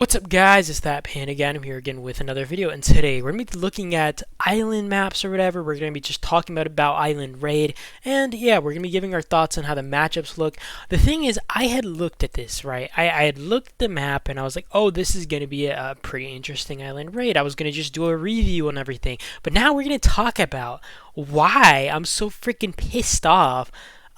What's up guys, it's that Pan again. I'm here again with another video, and today we're going to be looking at island maps or whatever. We're going to be just talking about island raid, and yeah, we're going to be giving our thoughts on how the matchups look. The thing is, I had looked at this, right? I had looked at the map and I was like, oh, this is going to be a pretty interesting island raid. I was going to just do a review on everything, but now we're going to talk about why I'm so freaking pissed off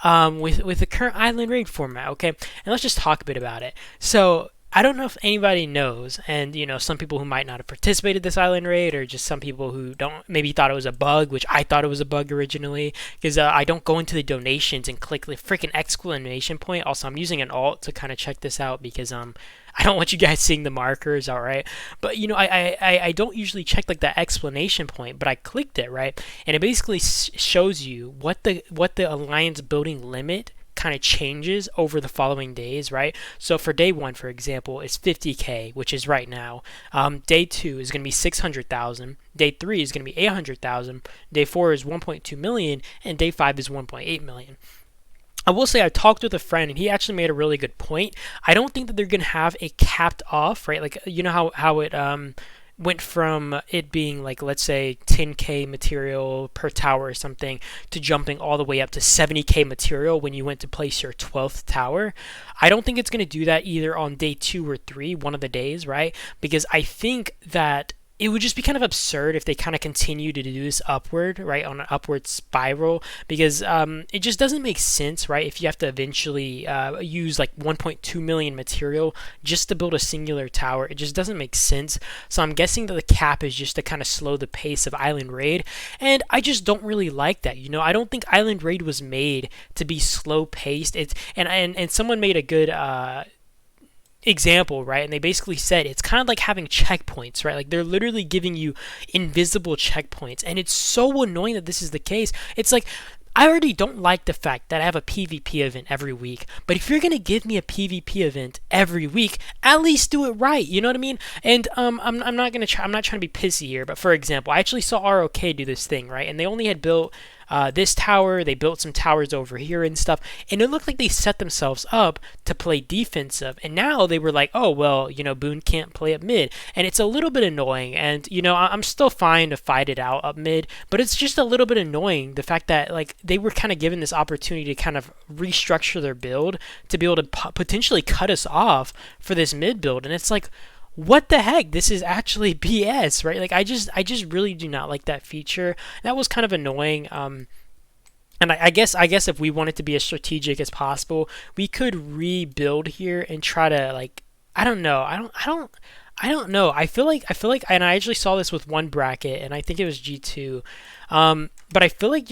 with the current island raid format, okay? And let's just talk a bit about it. So I don't know if anybody knows, and some people who might not have participated this island raid, or just some people who don't maybe thought it was a bug, which I thought it was a bug originally, because I don't go into the donations and click the freaking exclamation point. Also, I'm using an alt to kind of check this out because I don't want you guys seeing the markers, all right? But I don't usually check like that explanation point, but I clicked it, right, and it basically shows you what the alliance building limit kind of changes over the following days, right? So for day 1, for example, it's 50k, which is right now. Day 2 is going to be 600,000. Day 3 is going to be 800,000. Day 4 is 1.2 million, and day 5 is 1.8 million. I will say I talked with a friend and he actually made a really good point. I don't think that they're going to have a capped off, right? Like, you know how it went from it being like, let's say 10k material per tower or something, to jumping all the way up to 70k material when you went to place your 12th tower. I don't think it's going to do that either on day 2 or 3, one of the days, right? Because I think that it would just be kind of absurd if they kind of continue to do this upward, right, on an upward spiral, because it just doesn't make sense, right, if you have to eventually use like 1.2 million material just to build a singular tower. It just doesn't make sense. So I'm guessing that the cap is just to kind of slow the pace of island raid, and I just don't really like that. I don't think island raid was made to be slow paced. And someone made a good example, right? And they basically said it's kind of like having checkpoints, right? Like, they're literally giving you invisible checkpoints, and it's so annoying that this is the case. It's like, I already don't like the fact that I have a PvP event every week, but if you're gonna give me a PvP event every week, at least do it right. You know what I mean? And I'm not trying to be pissy here, but for example, I actually saw ROK do this thing, right? And they only had built this tower, they built some towers over here and stuff, and it looked like they set themselves up to play defensive, and now they were like, oh, well, Boon can't play up mid, and it's a little bit annoying, and I'm still fine to fight it out up mid, but it's just a little bit annoying, the fact that, like, they were kind of given this opportunity to kind of restructure their build to be able to potentially cut us off for this mid build, and it's like, what the heck? This is actually BS, right? Like, I just really do not like that feature. That was kind of annoying. And I guess if we wanted to be as strategic as possible, we could rebuild here and try to, like, I don't know. I don't know. I feel like, and I actually saw this with one bracket, and I think it was G2. But I feel like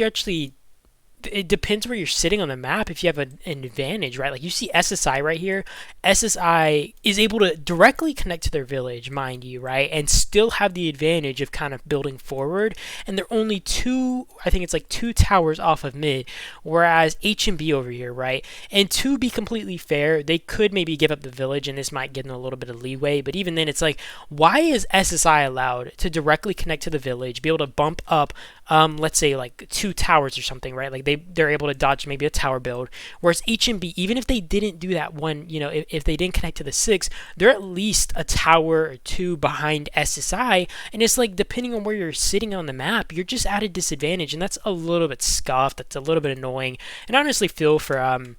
it depends where you're sitting on the map if you have an advantage, right? Like, you see SSI right here. SSI is able to directly connect to their village, mind you, right? And still have the advantage of kind of building forward. And they're only I think it's like 2 towers off of mid, whereas HMB over here, right? And to be completely fair, they could maybe give up the village, and this might give them a little bit of leeway. But even then, it's like, why is SSI allowed to directly connect to the village, be able to bump up, let's say like 2 towers or something, right? Like, they're able to dodge maybe a tower build, whereas HMB, even if they didn't do that one, if they didn't connect to the 6, they're at least a tower or 2 behind SSI, and it's like, depending on where you're sitting on the map, you're just at a disadvantage, and that's a little bit scuffed, that's a little bit annoying, and I honestly feel for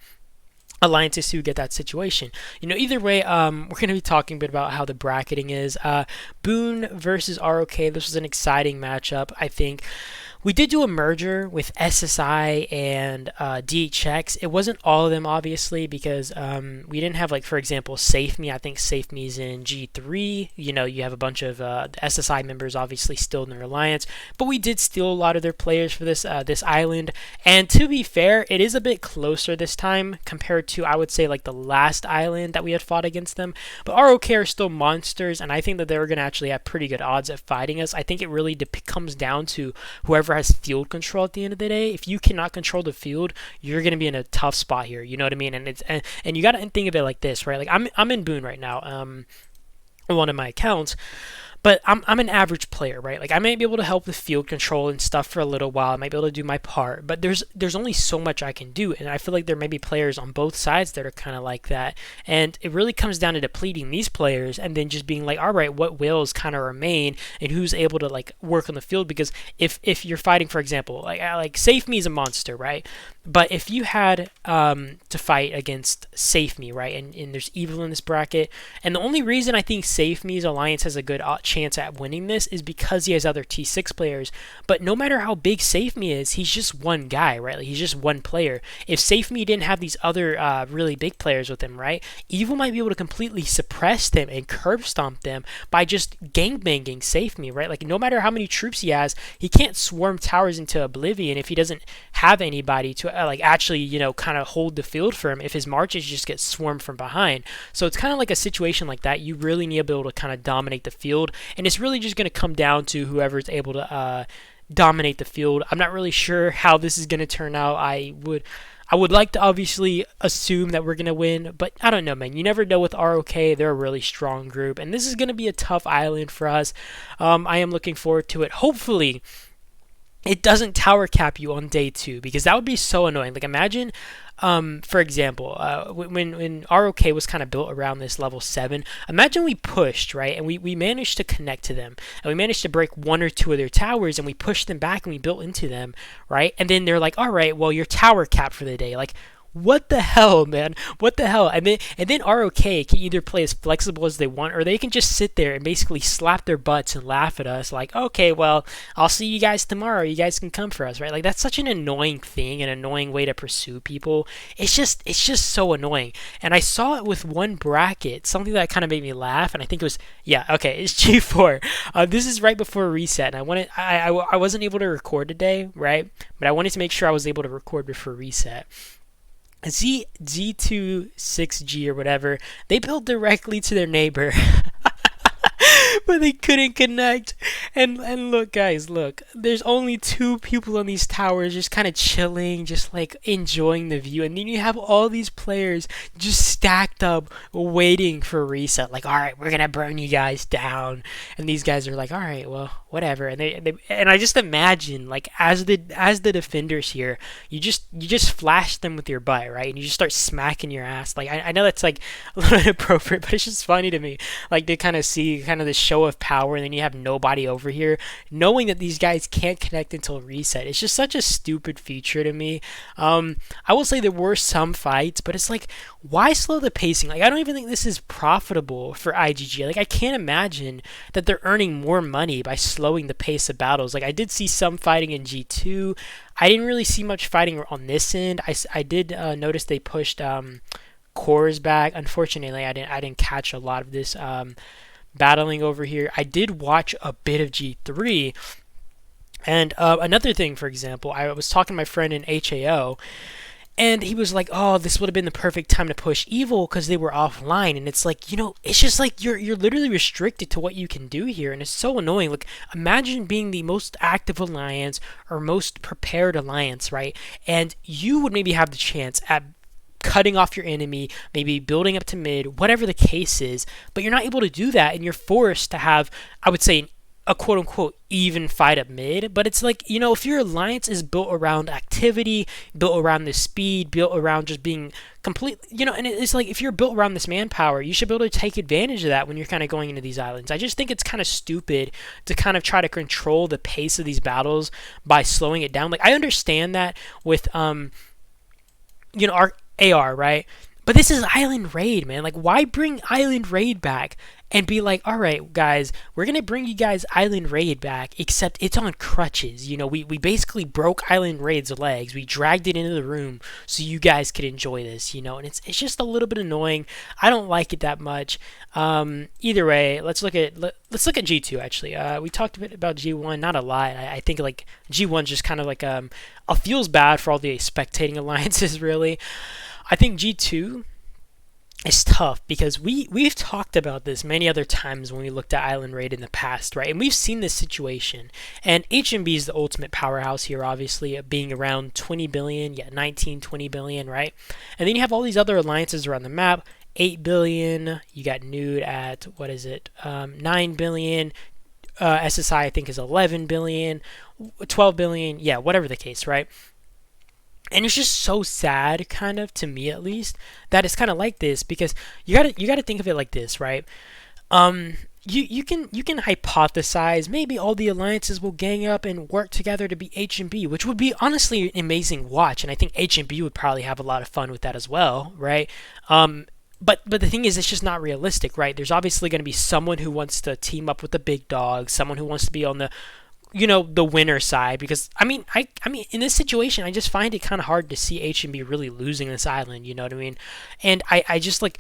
alliances who get that situation. Either way, we're going to be talking a bit about how the bracketing is. Boon versus ROK, this was an exciting matchup, I think. We did do a merger with SSI and DHX. It wasn't all of them, obviously, because we didn't have, like, for example, SafeMe. I think SafeMe's in G3. You have a bunch of SSI members, obviously, still in their alliance. But we did steal a lot of their players for this island. And to be fair, it is a bit closer this time compared to, I would say, like, the last island that we had fought against them. But ROK are still monsters, and I think that they're going to actually have pretty good odds at fighting us. I think it really comes down to whoever has field control at the end of the day. If you cannot control the field, you're going to be in a tough spot here. You know what I mean? And you got to think of it like this, right? Like, I'm in Boon right now, on one of my accounts, but I'm an average player, right? Like I might be able to help with field control and stuff for a little while. I might be able to do my part, but there's only so much I can do, and I feel like there may be players on both sides that are kind of like that, and it really comes down to depleting these players and then just being like, all right, what wills kind of remain and who's able to like work on the field. Because if you're fighting, for example, like Safe Me is a monster, right? But if you had to fight against Safe Me, right, and there's evil in this bracket, and the only reason I think Safe Me's alliance has a good chance at winning this is because he has other T6 players. But no matter how big Safe Me is, he's just one guy, right? Like he's just one player. If Safe Me didn't have these other really big players with him, right, evil might be able to completely suppress them and curb stomp them by just gangbanging Safe Me, right? Like no matter how many troops he has, he can't swarm towers into oblivion if he doesn't have anybody to like actually, you know, kind of hold the field for him if his marches just get swarmed from behind. So it's kind of like a situation like that. You really need to be able to kind of dominate the field, and it's really just going to come down to whoever's able to dominate the field. I'm not really sure how this is going to turn out. I would like to obviously assume that we're going to win, but I don't know, man. You never know with ROK. They're a really strong group, and this is going to be a tough island for us. I am looking forward to it. Hopefully it doesn't tower cap you on day 2, because that would be so annoying. Like imagine, for example, when ROK was kind of built around this level 7, imagine we pushed, right, and we managed to connect to them, and we managed to break 1 or 2 of their towers, and we pushed them back and we built into them, right, and then they're like, all right, well, you're tower capped for the day. Like, what the hell, man? What the hell? And then ROK can either play as flexible as they want, or they can just sit there and basically slap their butts and laugh at us like, okay, well, I'll see you guys tomorrow. You guys can come for us, right? Like that's such an annoying thing, an annoying way to pursue people. It's just so annoying. And I saw it with one bracket, something that kind of made me laugh, and I think it was, yeah, okay, it's G4. This is right before reset, and I wasn't able to record today, right? But I wanted to make sure I was able to record before reset. G2 6G or whatever, they built directly to their neighbor. But they couldn't connect. And look, guys, look. There's only 2 people on these towers just kind of chilling, just like enjoying the view. And then you have all these players just stacked up waiting for reset. Like, all right, we're going to burn you guys down. And these guys are like, all right, well, whatever. And I just imagine, like, as the defenders here, you just flash them with your butt, right? And you just start smacking your ass. Like, I know that's like a little inappropriate, but it's just funny to me. Like, to kind of see kind of the show of power, and then you have nobody over here knowing that these guys can't connect until reset. It's just such a stupid feature to me. I will say there were some fights, but it's like, why slow the pacing? Like, I don't even think this is profitable for IGG. Like, I can't imagine that they're earning more money by slowing the pace of battles. Like, I did see some fighting in G2. I didn't really see much fighting on this end. I did notice they pushed cores back. Unfortunately, I didn't catch a lot of this battling over here. I did watch a bit of G3. And another thing, for example, I was talking to my friend in HAO, and he was like, oh, this would have been the perfect time to push evil because they were offline. And it's like, you know, it's just like you're literally restricted to what you can do here. And it's so annoying. Like, imagine being the most active alliance or most prepared alliance, right? And you would maybe have the chance at cutting off your enemy, maybe building up to mid, whatever the case is, but you're not able to do that, and you're forced to have, I would say, a quote-unquote even fight up mid. But it's like, you know, if your alliance is built around activity, built around the speed, built around just being complete, you know, and it's like, if you're built around this manpower, you should be able to take advantage of that when you're kind of going into these islands. I just think it's kind of stupid to kind of try to control the pace of these battles by slowing it down. Like, I understand that with you know, our AR, right? But this is Island Raid, man. Like, why bring Island Raid back and be like, all right, guys, we're going to bring you guys Island Raid back, except it's on crutches. You know, we basically broke Island Raid's legs. We dragged it into the room so you guys could enjoy this, you know, and it's just a little bit annoying. I don't like it that much. Either way, let's look at G2, actually. We talked a bit about G1, not a lot. I think, like, G1's just kind of like, feels bad for all the spectating alliances, really. I think G2 is tough because we've talked about this many other times when we looked at Island Raid in the past, right? And we've seen this situation. And HMB is the ultimate powerhouse here, obviously, being around 20 billion, 19, 20 billion, right? And then you have all these other alliances around the map. 8 billion. You got Nude at, what is it, 9 billion. SSI I think is 11 billion, 12 billion, yeah, whatever the case, right? And it's just so sad, kind of, to me at least, that it's kind of like this, because you gotta think of it like this, right? You can hypothesize maybe all the alliances will gang up and work together to be H and B, which would be honestly an amazing watch, and I think H and B would probably have a lot of fun with that as well, right? But the thing is, it's just not realistic, right? There's obviously going to be someone who wants to team up with the big dog, someone who wants to be on the the winner side, because I mean in this situation I just find it kind of hard to see H&B really losing this island, you know what I mean? And I just like,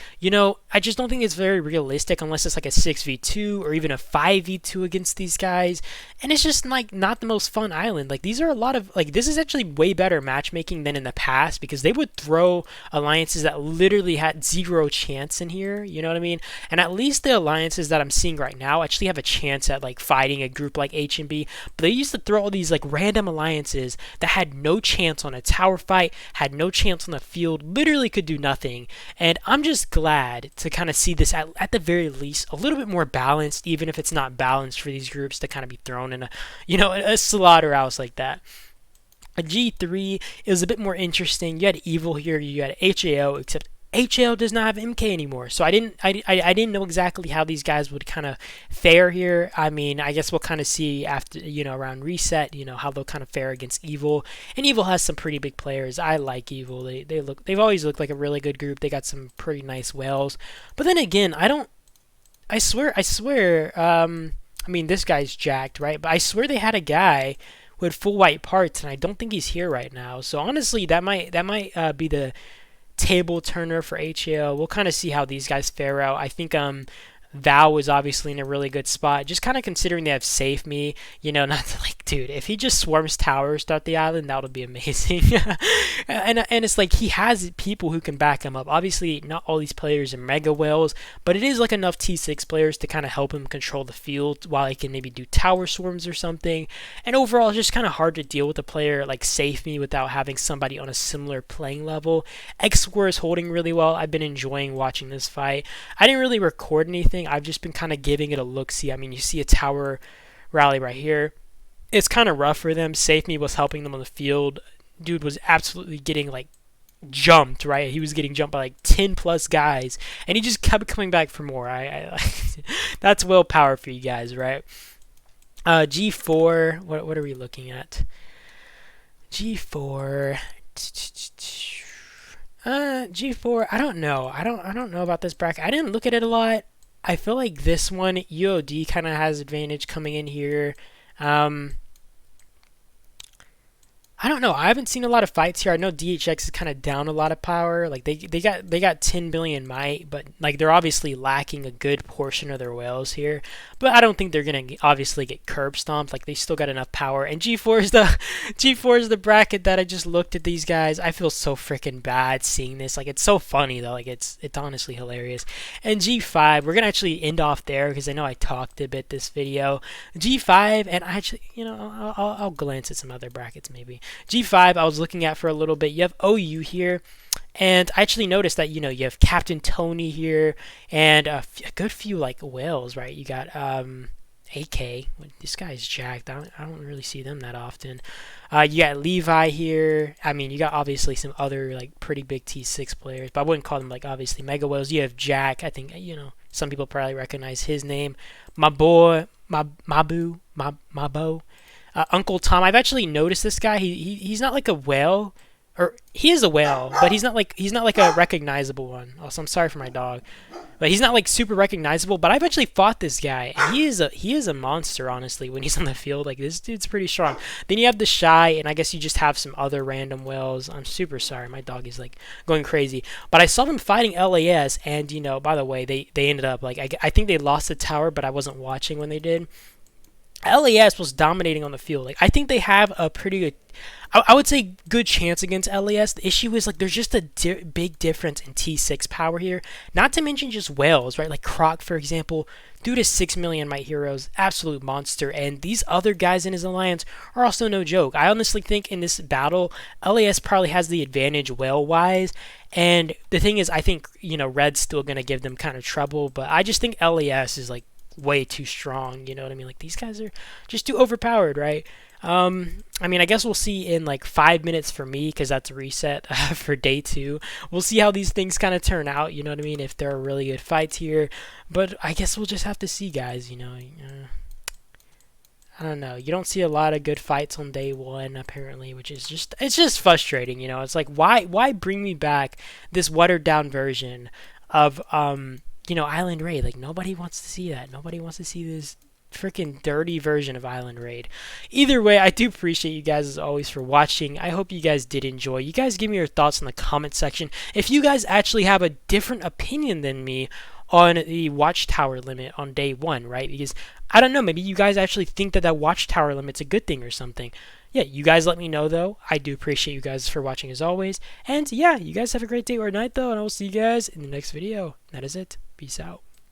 I just don't think it's very realistic unless it's like a 6v2 or even a 5v2 against these guys. And it's just like not the most fun island. Like, these are a lot of, like, this is actually way better matchmaking than in the past, because they would throw alliances that literally had zero chance in here, you know what I mean? And at least the alliances that I'm seeing right now actually have a chance at like fighting a group like H&B. But they used to throw all these like random alliances that had no chance on a tower fight, had no chance on the field, literally could do nothing. And I'm just glad to kind of see this at the very least a little bit more balanced, even if it's not balanced for these groups to kind of be thrown in a slaughterhouse like that. A G3 is a bit more interesting. You had Evil here, you had HAO, except HL does not have MK anymore, so I didn't know exactly how these guys would kind of fare here. I mean, I guess we'll kind of see after, around reset, how they'll kind of fare against Evil. And Evil has some pretty big players. I like Evil. They've always looked like a really good group. They got some pretty nice whales. But then again, I swear. I mean, this guy's jacked, right? But I swear they had a guy with full white parts, and I don't think he's here right now. So honestly, that might be the table turner for HAO. We'll kind of see how these guys fare out. I think Val was obviously in a really good spot, just kind of considering they have Save Me, not to, like, dude, if he just swarms towers throughout the island, that would be amazing. and it's like he has people who can back him up. Obviously, not all these players are mega whales, but it is like enough T6 players to kind of help him control the field while he can maybe do tower swarms or something. And overall, it's just kind of hard to deal with a player like Save Me without having somebody on a similar playing level. X-Score is holding really well. I've been enjoying watching this fight. I didn't really record anything. I've just been kind of giving it a look-see. I mean, you see a tower rally right here. It's kind of rough for them. Save Me was helping them on the field. Dude was absolutely getting, like, jumped, right? He was getting jumped by, like, 10 plus guys, and he just kept coming back for more. That's willpower for you guys, right? G4, what are we looking at? G4. G4, I don't know. I don't know about this bracket. I didn't look at it a lot. I feel like this one, UOD kind of has advantage coming in here. I don't know. I haven't seen a lot of fights here. I know DHX is kind of down a lot of power. Like they got 10 billion might, but like they're obviously lacking a good portion of their whales here. But I don't think they're gonna obviously get curb stomped. Like they still got enough power. And G4 is the bracket that I just looked at these guys. I feel so freaking bad seeing this. Like it's so funny though. Like it's honestly hilarious. And G5, we're gonna actually end off there because I know I talked a bit this video. G5, and I actually, I'll glance at some other brackets maybe. G5 I was looking at for a little bit. You have OU here, and I actually noticed that you have Captain Tony here and a good few like whales, right? You got AK. This guy's jacked. I don't really see them that often. You got Levi here. I mean, you got obviously some other like pretty big T6 players, but I wouldn't call them like obviously mega whales. You have Jack. I think some people probably recognize his name. My boy, Mabu. Uncle Tom. I've actually noticed this guy. He's not like a whale, or he is a whale, but he's not like a recognizable one. Also, I'm sorry for my dog, but he's not like super recognizable. But I've actually fought this guy, and he is a monster. Honestly, when he's on the field, like this dude's pretty strong. Then you have the Shy, and I guess you just have some other random whales. I'm super sorry, my dog is like going crazy. But I saw them fighting LAS, and by the way, they ended up like I think they lost the tower, but I wasn't watching when they did. LAS was dominating on the field. Like I think they have a pretty good, I would say good chance against LAS. The issue is like there's just a big difference in T6 power here. Not to mention just whales, right? Like Croc, for example, due to 6 million Might Heroes, absolute monster. And these other guys in his alliance are also no joke. I honestly think in this battle, LAS probably has the advantage whale-wise. And the thing is, I think, you know, Red's still going to give them kind of trouble. But I just think LAS is like way too strong, you know what I mean? Like these guys are just too overpowered, right? I mean, I guess we'll see in like 5 minutes for me because that's a reset for day 2. We'll see how these things kind of turn out, you know what I mean? If there are really good fights here, but I guess we'll just have to see, guys. You know, I don't know. You don't see a lot of good fights on day 1 apparently, which is just frustrating. You know, it's like why bring me back this watered down version of you know, Island Raid? Like nobody wants to see that. Nobody wants to see this freaking dirty version of Island Raid. Either way, I do appreciate you guys as always for watching. I hope you guys did enjoy. You guys give me your thoughts in the comment section. If you guys actually have a different opinion than me on the watchtower limit on day 1, right? Because I don't know, maybe you guys actually think that watchtower limit's a good thing or something. Yeah, you guys let me know though. I do appreciate you guys for watching as always. And yeah, you guys have a great day or night though, and I will see you guys in the next video. That is it. Peace out.